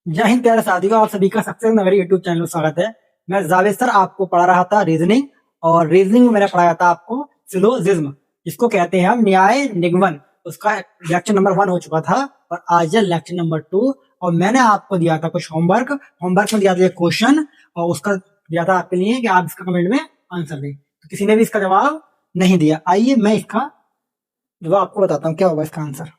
जय हिंद प्यारे साथियों, आप सभी का सक्सेस नगर यूट्यूब चैनल में स्वागत है। मैं जावेद सर आपको पढ़ा रहा था रीजनिंग, और रीजनिंग में मैंने पढ़ाया था आपको सिलोजिज्म, जिसको कहते हैं हम न्याय निगमन। उसका लेक्चर नंबर 1 हो चुका था और आज है लेक्चर नंबर 2। और मैंने आपको दिया था कुछ होमवर्क में दिया था क्वेश्चन, और उसका दिया था आपके लिए कि आप इसका कमेंट में आंसर दें। तो किसी ने भी इसका जवाब नहीं दिया। आइए मैं इसका जवाब आपको बताता हूँ क्या होगा इसका आंसर।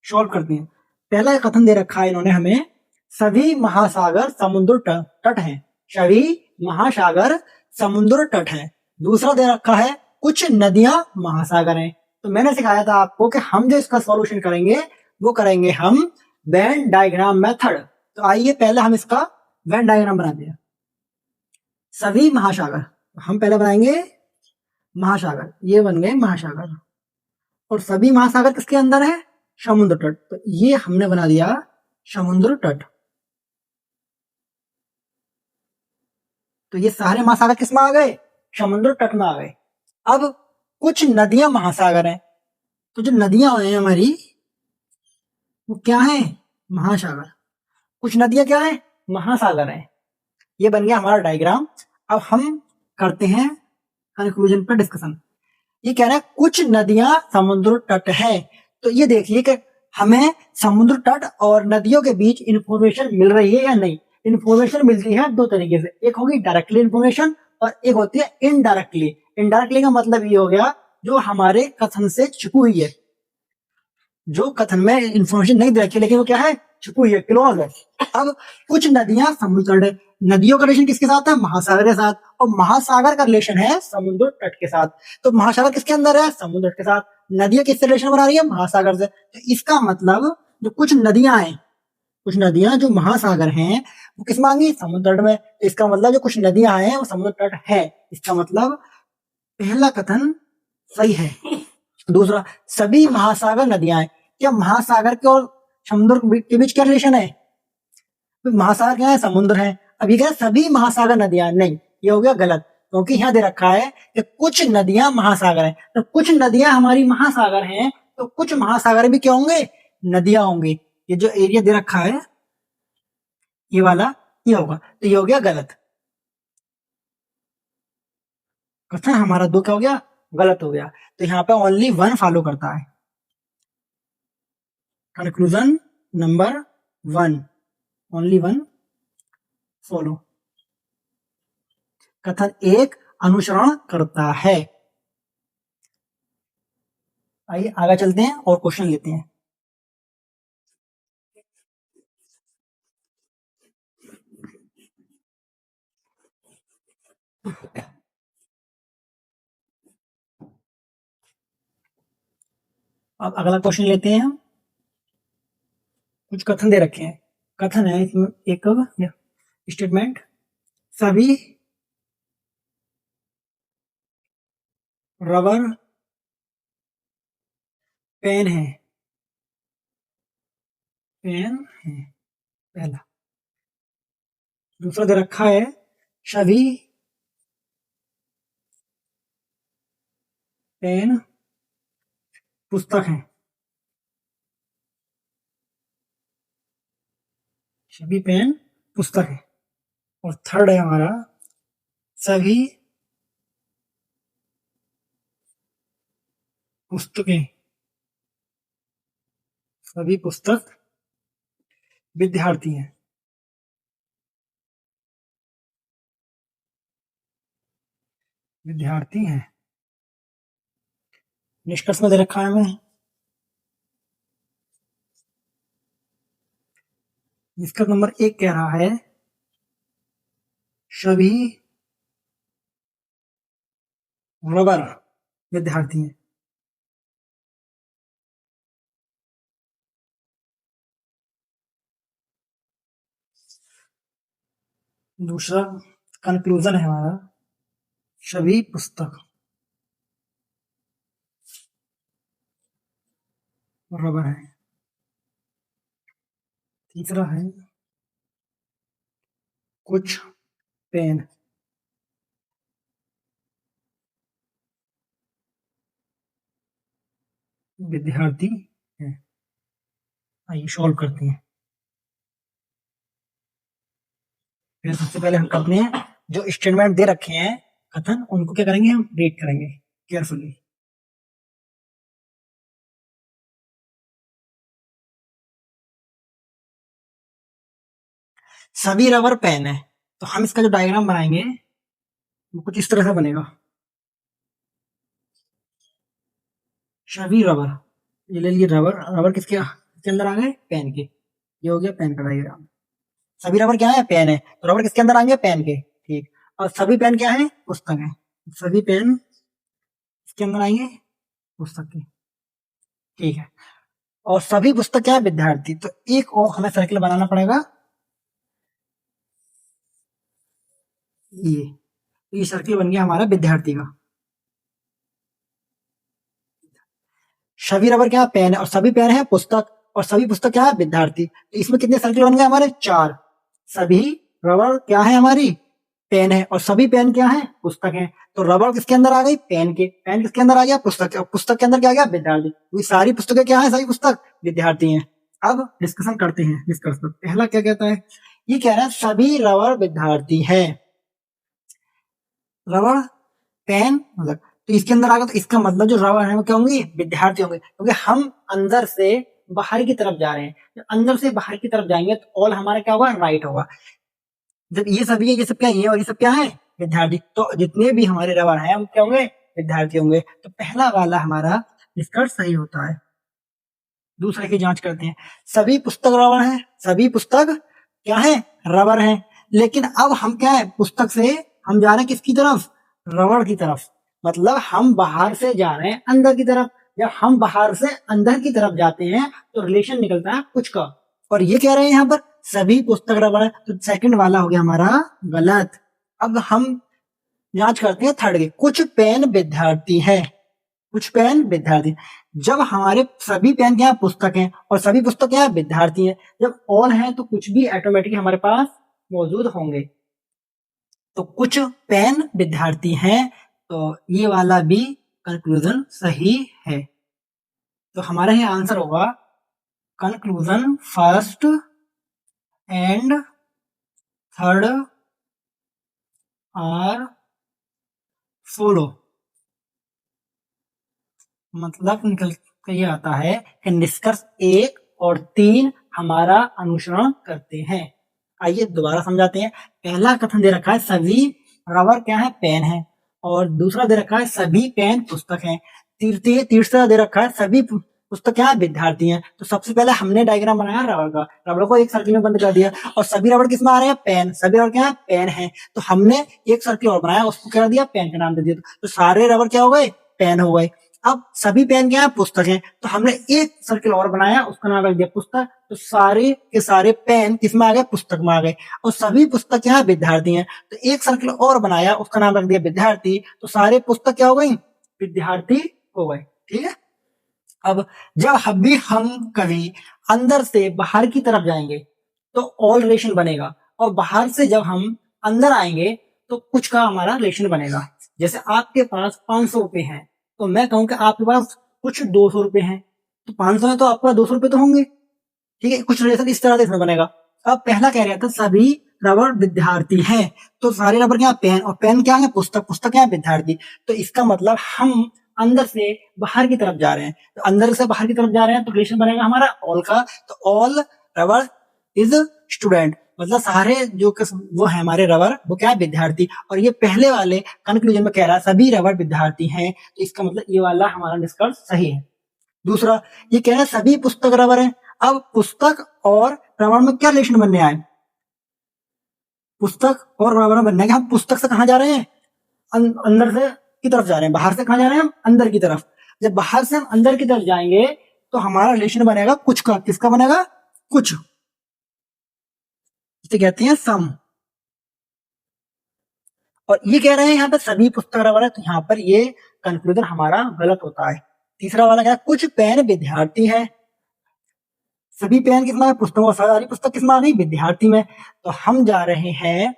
सॉल्व करते हैं। पहला कथन दे रखा है इन्होंने हमें, सभी महासागर समुद्र तट हैं। सभी महासागर समुद्र तट हैं। दूसरा दे रखा है कुछ नदियां महासागर हैं। तो मैंने सिखाया था आपको कि हम जो इसका सॉल्यूशन करेंगे वो करेंगे हम वेन डायग्राम मेथड। तो आइए पहले हम इसका वेन डायग्राम बनाते हैं। सभी महासागर, हम पहले बनाएंगे महासागर, ये बन गए महासागर। और सभी महासागर किसके अंदर है? समुद्र तट। तो ये हमने बना दिया समुद्र तट। तो ये सारे महासागर किस में आ गए? समुद्र तट में आ गए। अब कुछ नदियां महासागर हैं। तो जो नदियां हैं हमारी वो क्या है? महासागर। कुछ नदियां क्या है? महासागर है। ये बन गया हमारा डायग्राम। अब हम करते हैं कंक्लूजन पर डिस्कशन। ये कह रहा है कुछ नदियां समुद्र तट है। तो ये देखिए कि हमें समुद्र तट और नदियों के बीच इंफॉर्मेशन मिल रही है या नहीं। इंफॉर्मेशन मिलती है दो तरीके से, एक होगी डायरेक्टली इंफॉर्मेशन और एक होती है इनडायरेक्टली। इनडायरेक्टली का मतलब ये हो गया जो हमारे कथन से छुपी हुई है, जो कथन में इंफॉर्मेशन नहीं दे रखी लेकिन वो क्या है? छुपी हुई है, क्लोज है। अब कुछ नदियां समुद्र तट, नदियों का रिलेशन किसके साथ है? महासागर के साथ। और महासागर का रिलेशन है समुद्र तट के साथ। तो महासागर किसके अंदर है? समुद्र तट के साथ। नदियां किससे रिलेशन बना रही है? महासागर से। तो इसका मतलब जो कुछ नदियां हैं, कुछ नदियां जो महासागर हैं वो किस में आएंगी? समुद्र तट में। तो इसका मतलब जो कुछ नदियां हैं वो समुद्र तट है। इसका मतलब पहला कथन सही है। दूसरा, सभी महासागर नदियां हैं। क्या महासागर के और समुद्र के बीच क्या रिलेशन है? महासागर क्या है? समुद्र है। अब ये क्या है? सभी महासागर नदियां, नहीं, ये हो गया गलत। क्योंकि यहाँ दे रखा है कि कुछ नदियां महासागर हैं। तो कुछ नदियां हमारी महासागर हैं, तो कुछ महासागर भी क्या होंगे? नदियां होंगी। ये जो एरिया दे रखा है ये वाला, ये होगा। तो ये हो गया गलत। कथन हमारा 2 क्या हो गया? गलत हो गया। तो यहाँ पे ओनली 1 फॉलो करता है। Conclusion number 1, only 1 follow. कथन 1 अनुसरण करता है। आइए आगे चलते हैं और क्वेश्चन लेते हैं। अब अगला क्वेश्चन लेते हैं हम। कुछ कथन दे रखे हैं। कथन है इसमें एक स्टेटमेंट, सभी रबर पेन है। पेन है पहला। दूसरा दे रखा है सभी पेन पुस्तक है। सभी पेन पुस्तक है। और थर्ड है हमारा सभी पुस्तकें, सभी पुस्तक विद्यार्थी हैं। विद्यार्थी हैं। निष्कर्ष में दे रखा है हमें, जिसका नंबर 1 कह रहा है सभी रबर विद्यार्थी हैं। दूसरा कंक्लूजन है हमारा सभी पुस्तक रबर है। तीसरा है कुछ पेन विद्यार्थी हैं। आइए सॉल्व करते हैं। फिर सबसे पहले हम करते हैं जो स्टेटमेंट दे रखे हैं कथन, उनको क्या करेंगे, हम रीड करेंगे केयरफुली। सभी रबर पेन है, तो हम इसका जो डायग्राम बनाएंगे वो कुछ इस तरह से बनेगा। सभी रबर, ये ले लिए रबर, रबर किसके अंदर आ गए, पेन के। ये हो गया पेन का डायग्राम। सभी रबर क्या है, पेन है, तो रबर किसके अंदर आएंगे, पेन के। ठीक, और सभी पेन क्या है, पुस्तक है। सभी पेन किसके अंदर आएंगे, पुस्तक के। ठीक है, और सभी पुस्तक क्या है, विद्यार्थी। तो एक और हमें सर्किल बनाना पड़ेगा, ये सर्किल बन गया हमारा विद्यार्थी का। सभी रबर क्या है, पेन है, और सभी पेन है पुस्तक, और सभी पुस्तक क्या है, विद्यार्थी। तो इसमें कितने सर्किल बन गए हमारे, 4। सभी रबर क्या है हमारी, पेन है, और सभी पेन क्या है, पुस्तक है। तो रबर किसके अंदर आ गई, पेन के। पेन किसके अंदर आ गया, पुस्तक के। और पुस्तक के अंदर क्या आ गया, विद्यार्थी। ये सारी पुस्तकें क्या है, सभी पुस्तक विद्यार्थी हैं। अब डिस्कशन करते हैं, डिस्कस। पहला क्या कहता है, ये कह रहा है सभी रबर विद्यार्थी है। रबर पेन मतलब, तो इसके अंदर आ गया, तो इसका मतलब जो रबर है वो क्या होंगे, विद्यार्थी होंगे, क्योंकि हम अंदर से बाहर की तरफ जा रहे हैं। जब अंदर से बाहर की तरफ जाएंगे तो ऑल हमारा क्या होगा, राइट होगा। जब ये सभी है, ये सब क्या है, और ये सब क्या है, विद्यार्थी। तो जितने भी हमारे रबर हैं वो क्या होंगे, विद्यार्थी होंगे। तो पहला वाला हमारा निष्कर्ष सही होता है। दूसरे की जांच करते हैं, सभी पुस्तक रबर है, सभी पुस्तक क्या है, रबर है। लेकिन अब हम क्या है, पुस्तक से हम जा रहे हैं किसकी तरफ, रबर की तरफ। मतलब हम बाहर से जा रहे हैं अंदर की तरफ। जब हम बाहर से अंदर की तरफ जाते हैं तो रिलेशन निकलता है कुछ का। और ये कह रहे हैं यहाँ पर सभी पुस्तक रबर है, तो सेकंड वाला हो गया हमारा गलत। अब हम जांच करते हैं थर्ड की, कुछ पेन विद्यार्थी है, कुछ पेन विद्यार्थी। जब हमारे सभी पेन क्या है, पुस्तक हैं, और सभी पुस्तक क्या है, विद्यार्थी हैं। जब ऑल है तो कुछ भी ऑटोमेटिकली हमारे पास मौजूद होंगे। तो कुछ पेन विद्यार्थी हैं, तो ये वाला भी कंक्लूजन सही है। तो हमारा ये आंसर होगा conclusion first and third are follow. मतलब निकल के ये आता है कि निष्कर्ष 1 और 3 हमारा अनुसरण करते हैं। आइए दोबारा समझाते हैं। पहला कथन दे रखा है सभी रबर क्या है, पेन है, और दूसरा दे रखा है सभी पेन पुस्तक हैं। तीसरा दे रखा है सभी पुस्तक क्या है, विद्यार्थी हैं। तो सबसे पहले हमने डायग्राम बनाया रबर का, रबर को एक सर्किल में बंद कर दिया, और सभी रबर किसमें आ रहे हैं, पेन। सभी रबर क्या है, पेन है, तो हमने एक सर्किल और बनाया, उसको क्या दिया, पेन का नाम दे दिया। तो सारे रबर क्या हो गए, पेन हो गए। अब सभी पेन क्या है, पुस्तक है, तो हमने एक सर्किल और बनाया, उसका नाम रख दिया पुस्तक। तो सारे के सारे पेन किसमें आ गए, पुस्तक में आ गए। और सभी पुस्तक क्या है, विद्यार्थी हैं, तो एक सर्किल और बनाया, उसका नाम रख दिया विद्यार्थी। तो सारे पुस्तक क्या हो गई, विद्यार्थी हो गए। ठीक है, अब जब हम कभी अंदर से बाहर की तरफ जाएंगे तो ऑल रिलेशन बनेगा, और बाहर से जब हम अंदर आएंगे तो कुछ का हमारा रिलेशन बनेगा। जैसे आपके पास 500 रुपए हैं, तो मैं कहूं कि आपके पास कुछ 200 रुपए हैं, तो 500 है तो आपका 200 रुपए तो होंगे। ठीक है, कुछ रिलेशन इस तरह से इसमें बनेगा। अब पहला कह रहा था सभी रबर विद्यार्थी हैं, तो सारे रबर क्या, पेन, और पेन क्या है, पुस्तक, पुस्तक क्या है, विद्यार्थी। तो इसका मतलब हम अंदर से बाहर की तरफ जा रहे हैं, तो अंदर से बाहर की तरफ जा रहे हैं तो रिलेशन बनेगा हमारा ऑल का। तो ऑल रबर इज स्टूडेंट, मतलब सारे जो वो है हमारे रबर, वो क्या है, विद्यार्थी। और ये पहले वाले कंक्लूजन में कह रहा है सभी रबर विद्यार्थी हैं, तो इसका मतलब ये वाला हमारा निष्कर्ष सही है। दूसरा, ये कह रहा है सभी पुस्तक रबर है। अब पुस्तक और रबर में क्या रिलेशन बनने आए, पुस्तक और रबर बनने के, हम पुस्तक से कहां जा रहे हैं, अंदर से की तरफ जा रहे हैं। बाहर से कहां जा रहे हैं, हम अंदर की तरफ। जब बाहर से हम अंदर की तरफ जाएंगे तो हमारा रिलेशन बनेगा कुछ का, किसका बनेगा, कुछ, इसे कहते हैं सम। और ये कह रहे हैं यहाँ पे सभी पुस्तक रबर है, तो यहाँ पर ये कंक्लूजन हमारा गलत होता है। तीसरा वाला क्या है, कुछ पेन विद्यार्थी है, सभी पेन किसमें है, पुस्तकों, सारी पुस्तक किसमें आ गई, विद्यार्थी में। तो हम जा रहे हैं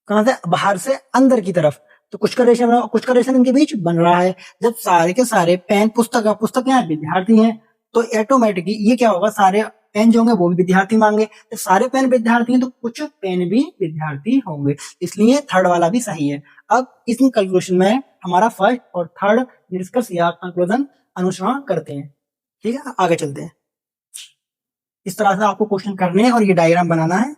कहां से, बाहर से अंदर की तरफ, तो कुछ का रिलेशन, कुछ का रिलेशन इनके बीच बन रहा है। जब सारे के सारे पेन पुस्तक, पुस्तक क्या है, विद्यार्थी हैं, तो ऑटोमेटिकली ये क्या होगा, सारे पेन जो होंगे वो भी विद्यार्थी मांगे, तो सारे पेन विद्यार्थी हैं तो कुछ पेन भी विद्यार्थी होंगे, इसलिए थर्ड वाला भी सही है। अब इस कैलकुलेशन में हमारा फर्स्ट और थर्ड निष्कर्ष या कंक्लूजन अनुसरण करते हैं। ठीक है, आगे चलते हैं। इस तरह से आपको क्वेश्चन करने हैं और ये डायग्राम बनाना है।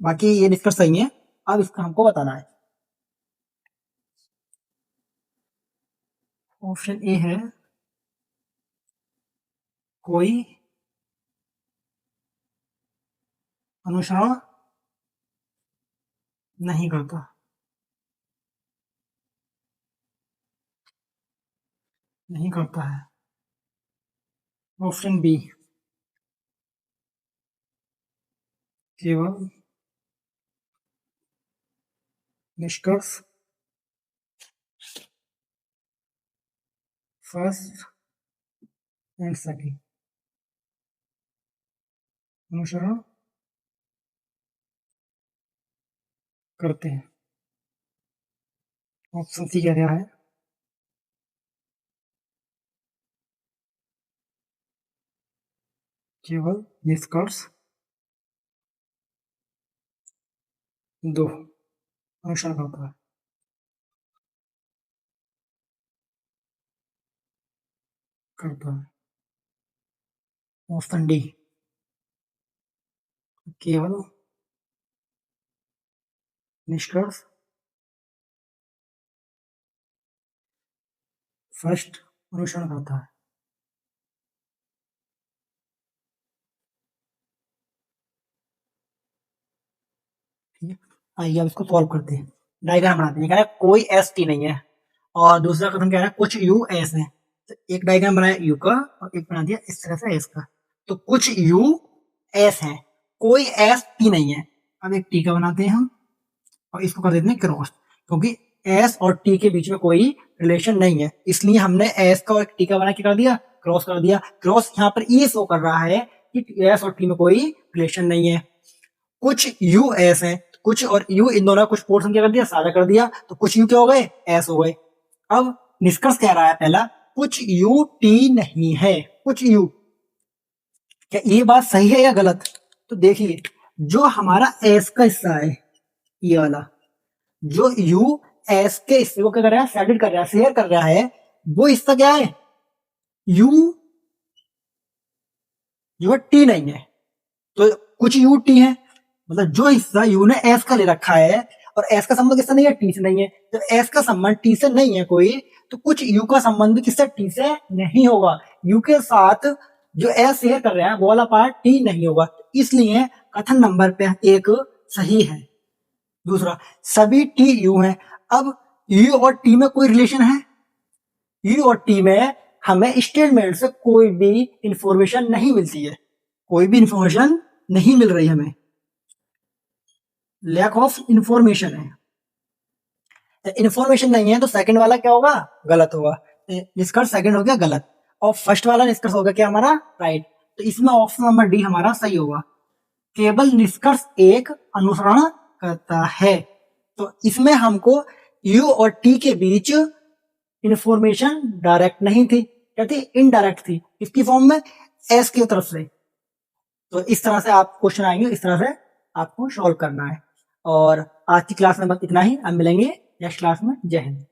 बाकी ये निष्कर्ष सही है, अब इसका हमको बताना है। ऑप्शन ए है कोई अनुसरण नहीं करता। नहीं करता है। ऑप्शन बी केवल निष्कर्ष फर्स्ट एंड सेकंड अनुसरण करते हैं। ऑप्शन सी कह रहा है केवल निष्कर्ष दो अनुसरण करता है। करता है। ऑप्शन डी केवल निष्कर्ष फर्स्ट अनुसरण करता है। ठीक है, आइए अब इसको सॉल्व करते हैं। डायग्राम बनाते हैं। कह रहा है कोई एस टी नहीं है और दूसरा कथन कह रहा है कुछ यू एस है। तो एक डायग्राम बनाया यू का और एक बना दिया इस तरह से एस का। तो कुछ यू एस है, कोई एस टी नहीं है। अब एक टी का बनाते हैं हम और इसको कर देते हैं क्रॉस, क्योंकि एस और टी के बीच में कोई रिलेशन नहीं है, इसलिए हमने एस का और टी का बना के कर दिया, क्रॉस कर दिया। क्रॉस यहाँ पर ये शो कर रहा है कि एस और टी में कोई रिलेशन नहीं है। कुछ यू एस है, कुछ और यू इन दोनों कुछ पोर्शन क्या कर दिया, साझा कर दिया, तो कुछ यू क्या हो गए, एस हो गए। अब निष्कर्ष कह रहा है पहला कुछ यू टी नहीं है। कुछ यू, क्या ये बात सही है या गलत? तो देखिए जो हमारा एस का हिस्सा है ये वाला, जो यू एस के हिस्से को क्या कर रहा है, शेडिड कर रहा है, शेयर कर रहा है, वो हिस्सा क्या है, यू जो है टी नहीं है। तो कुछ यू टी है, मतलब जो हिस्सा यू ने एस का ले रखा है और एस का संबंध किससे नहीं है, टी से नहीं है। जब एस का संबंध टी से नहीं है कोई, तो कुछ यू का संबंध भी किससे, टी से नहीं होगा। यू के साथ जो एस शेयर कर रहा है वो वाला पार्ट टी नहीं होगा, इसलिए कथन नंबर पे एक सही है। दूसरा, सभी टी यू है। अब यू और टी में कोई रिलेशन है? यू और टी में हमें स्टेटमेंट से कोई भी इंफॉर्मेशन नहीं मिलती है, कोई भी इंफॉर्मेशन नहीं मिल रही हमें, लैक ऑफ इंफॉर्मेशन है। इंफॉर्मेशन नहीं है तो सेकंड वाला क्या होगा, गलत होगा। निष्कर्ष सेकंड हो गया गलत और फर्स्ट वाला निष्कर्ष होगा क्या हमारा, राइट। तो इसमें ऑप्शन नंबर डी हमारा सही होगा, केवल निष्कर्ष एक अनुसरण करता है। तो इसमें हमको यू और टी के बीच इंफॉर्मेशन डायरेक्ट नहीं थी, क्या थी, इनडायरेक्ट थी। इसकी फॉर्म में एस की तरफ से। तो इस तरह से आप क्वेश्चन आएंगे, इस तरह से आपको सॉल्व करना है। और आज की क्लास में बस इतना ही, अब मिलेंगे नेक्स्ट क्लास में। जय हिंद।